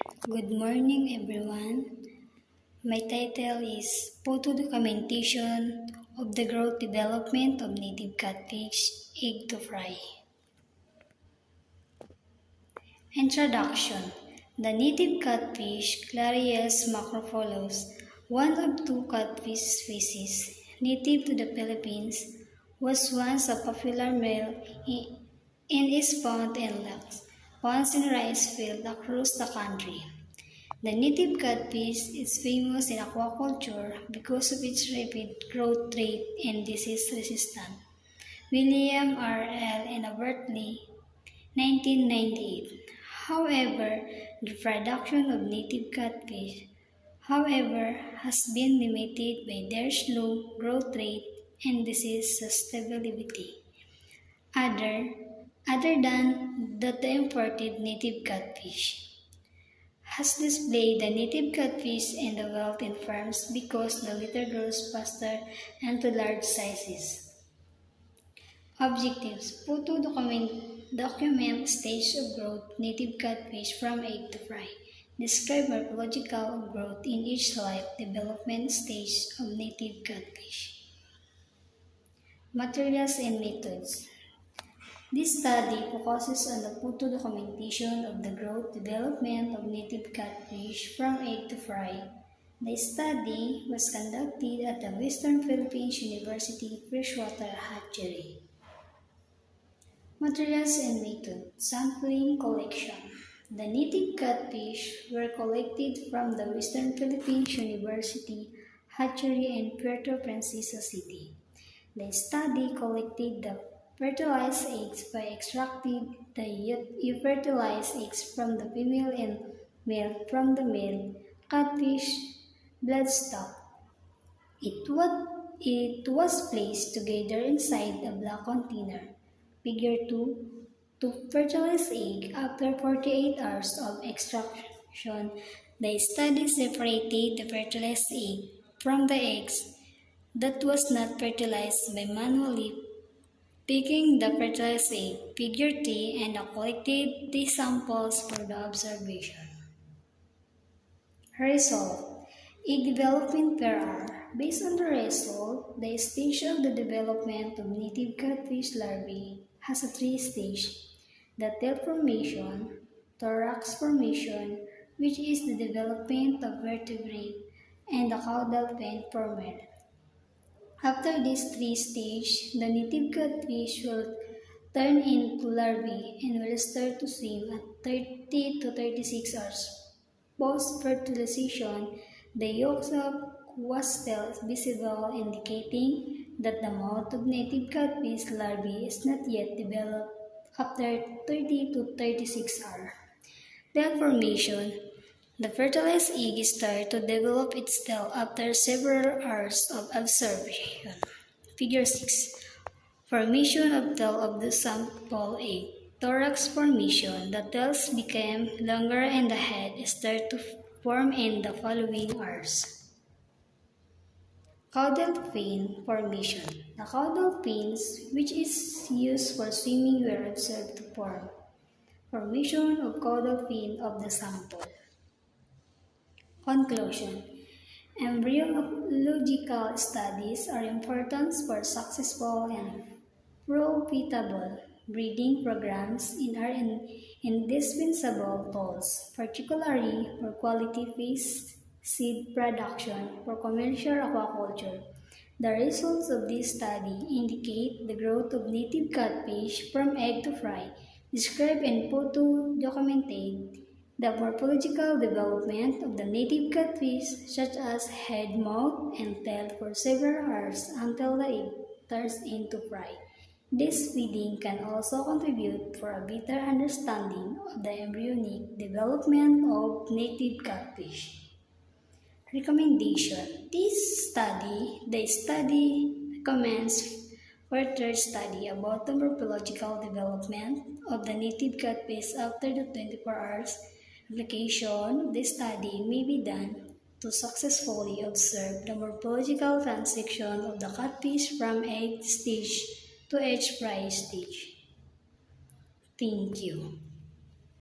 Good morning, everyone. My title is Photo Documentation of the Growth Development of Native Catfish Egg to Fry. Introduction. The native catfish, Clarias macropholos, one of two catfish species native to the Philippines, was once a popular meal in its pond and lakes, ponds and rice fields across the country. The native catfish is famous in aquaculture because of its rapid growth rate and disease resistance. William R. L. and Abertley, 1998. However, the production of native catfish, has been limited by their slow growth rate and disease susceptibility. Other than the imported native catfish has displayed the native catfish in the wild in farms because the litter grows faster and to large sizes. Objectives: Photo document stage of growth native catfish from egg to fry. Describe morphological growth in each life development stage of native catfish. Materials and methods. This study focuses on the photo documentation of the growth development of native catfish from egg to fry. The study was conducted at the Western Philippines University Freshwater Hatchery. Materials and method. Sampling collection. The native catfish were collected from the Western Philippines University Hatchery in Puerto Princesa City. The study collected the fertilized eggs by extracting the fertilized eggs from the female and male from the male catfish bloodstock. It was placed together inside a black container, figure 2, to fertilize egg. After 48 hours of extraction, the study separated the fertilized egg from the eggs that was not fertilized by manually picking the fertilized egg, figure T, and collected the samples for the observation. Result: egg development per hour. Based on the result, the stage of the development of native catfish larvae has a 3-stage: the tail formation, thorax formation, which is the development of vertebrae, and the caudal fin formed. After this 3 stages, the native catfish will turn into larvae and will start to swim at 30 to 36 hours. Post-fertilization, the yolks of was still visible, indicating that the mouth of native catfish larvae is not yet developed after 30 to 36 hours. Tail formation. The fertilized egg starts to develop its tail after several hours of observation. Figure 6. Formation of tail of the sample egg. Thorax formation. The tails became longer and the head started to form in the following hours. Caudal fin formation. The caudal fins, which is used for swimming, were observed to form. Formation of caudal fin of the sample. Conclusion. Embryological studies are important for successful and profitable breeding programs and are indispensable tools, particularly for quality fish seed production for commercial aquaculture. The results of this study indicate the growth of native catfish from egg to fry, described and photo documented the morphological development of the native catfish, such as head, mouth, and tail for several hours until the egg turns into fry. This feeding can also contribute for a better understanding of the embryonic development of native catfish. Recommendation. The study recommends further study about the morphological development of the native catfish after the 24 hours. Application of this study may be done to successfully observe the morphological transition of the catfish from egg stage to egg fry stage. Thank you.